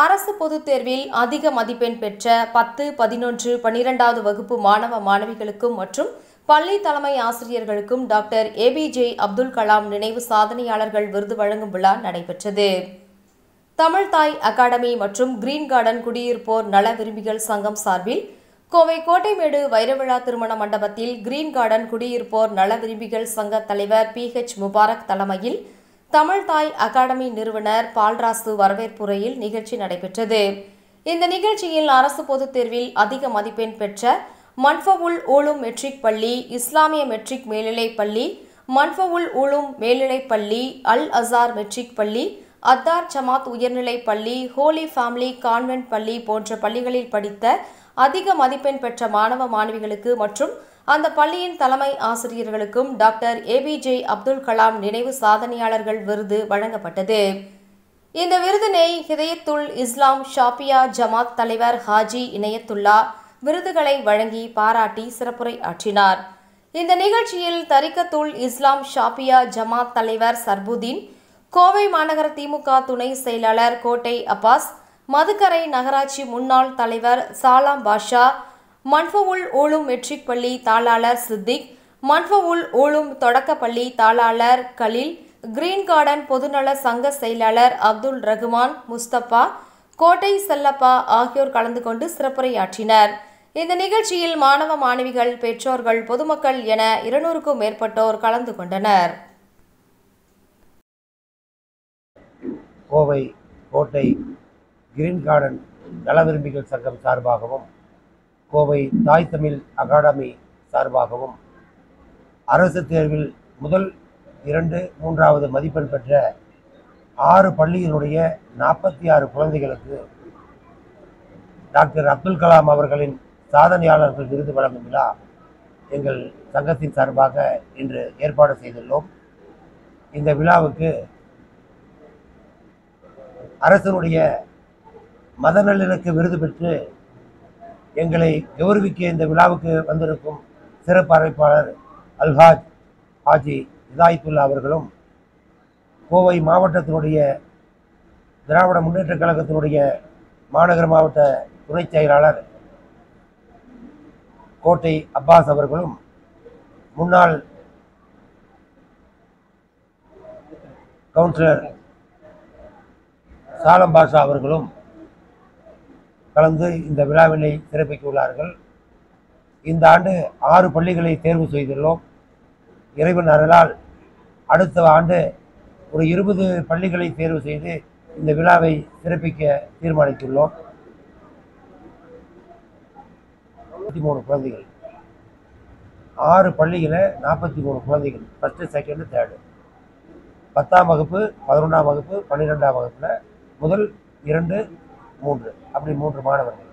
அரசு பொதுத் தேர்வில் அதிக மதிப்பெண் பெற்ற 10, 11, 12வது வகுப்பு மாணவ மாணவிகளுக்கும் மற்றும் பள்ளி தலைமை ஆசிரியர்களுக்கும் டாக்டர் ஏபிஜே அப்துல் கலாம் நினைவு சாதனையாளர்கள் விருது வழங்கும் விழா நடைபெற்றது. தமிழ்தாய் அகாடமி மற்றும் கிரீன் கார்டன் குடியிருப்போர் நல விரும்பிகள் சங்கம் சார்பில் கோவை கோட்டைமேடு வைரவிழா திருமண மண்டபத்தில் கிரீன் கார்டன் குடியிருப்போர் நல விரும்பிகள் சங்க தலைவர் PH முபாரக் தலைமையில் தமிழ்தாய் அகாடமி நிறுவனர் பால்ராசு வரவேற்புரையில் நிகழ்ச்சி நடைபெற்றது. இந்த நிகழ்ச்சியில் அரசு பொதுத் தேர்வில் அதிக மதிப்பெண் பெற்ற மன்ஃபவுல் ஊலும் மெட்ரிக் பள்ளி, இஸ்லாமிய மெட்ரிக் மேல்நிலைப் பள்ளி, மன்ஃபவுல் ஊலும் மேல்நிலைப் பள்ளி, அல் அசார் மெட்ரிக் பள்ளி, அத்தார் ஜமாத் உயர்நிலைப் பள்ளி, ஹோலி ஃபேமிலி கான்வென்ட் பள்ளி போன்ற பள்ளிகளில் படித்த அதிக மதிப்பெண் பெற்ற மாணவ மாணவிகளுக்கு மற்றும் அந்த பள்ளியின் தலைமை ஆசிரியர்களுக்கும் டாக்டர் ஏபிஜே அப்துல் கலாம் நினைவு சாதனையாளர்கள் விருது வழங்கப்பட்டது. இந்த விருதினை ஹிதயத்துல் இஸ்லாம் ஷாபியா ஜமாத் தலைவர் ஹாஜி இனயத்துல்லா விருதுகளை வழங்கி பாராட்டி சிறப்புரை ஆற்றினார். இந்த நிகழ்ச்சியில் தரிகத்துல் இஸ்லாம் ஷாபியா ஜமாத் தலைவர் சர்புதீன், கோவை மாநகர திமுக துணை செயலாளர் கோட்டை அப்பாஸ், மதுக்கரை நகராட்சி முன்னாள் தலைவர் சாலாம் பாஷா, மன்ஃபவுல் ஊலும் மெட்ரிக் பள்ளி தாளாளர் சித்திக், மன்ஃபவுல் ஊலும் தொடக்கப்பள்ளி தாளாளர் கலீல், கிரீன் கார்டன் பொதுநல சங்க செயலாளர் அப்துல் ரகுமான், முஸ்தபா, கோட்டை செல்லப்பா ஆகியோர் கலந்து கொண்டு சிறப்புரையாற்றினர். இந்த நிகழ்ச்சியில் மாணவ மாணவிகள், பெற்றோர்கள், பொதுமக்கள் என 200க்கும் மேற்பட்டோர் கலந்து கொண்டனர். கோவை கோட்டை கிரீன் கார்டன் நல விரும்பிகள் சங்கம் சார்பாகவும் கோவை தாய் தமிழ் அகாடமி சார்பாகவும் அரசு தேர்வில் முதல் 2, 3வது மதிப்பெண் பெற்ற 6 பள்ளியினுடைய 46 குழந்தைகளுக்கு டாக்டர் அப்துல் கலாம் அவர்களின் சாதனையாளர்கள் விருது வழங்கும் விழா எங்கள் சங்கத்தின் சார்பாக இன்று ஏற்பாடு செய்துள்ளோம். இந்த விழாவுக்கு அரசனுடைய மத நல்லிணக்க விருது பெற்று எங்களை கௌரவிக்க இந்த விழாவுக்கு வந்திருக்கும் சிறப்பு அழைப்பாளர் அல்ஹாஜ் ஹாஜி இதாயத்துல்லா அவர்களும், கோவை மாவட்டத்தினுடைய திராவிட முன்னேற்றக் கழகத்தினுடைய மாநகர மாவட்ட துணை செயலாளர் கோட்டை அப்பாஸ் அவர்களும், முன்னாள் கவுன்சிலர் சாலம் பாஷா அவர்களும் கலந்து இந்த விழாவினை சிறப்பிக்க உள்ளார்கள். இந்த ஆண்டு 6 பள்ளிகளை தேர்வு செய்துள்ளோம். இறைவன் அருளால் அடுத்த ஆண்டு ஒரு 20 பள்ளிகளை தேர்வு செய்து இந்த விழாவை சிறப்பிக்க தீர்மானித்துள்ளோம். 43 குழந்தைகள், 6 பள்ளியில் 43 குழந்தைகள், ஃபஸ்ட்டு, செகண்டு, தேர்டு, 10ஆம் வகுப்பு, 11ஆம் வகுப்பு, 12ஆம் வகுப்பில் முதல் 2, 3 அப்படி 3 மாணவர்கள்.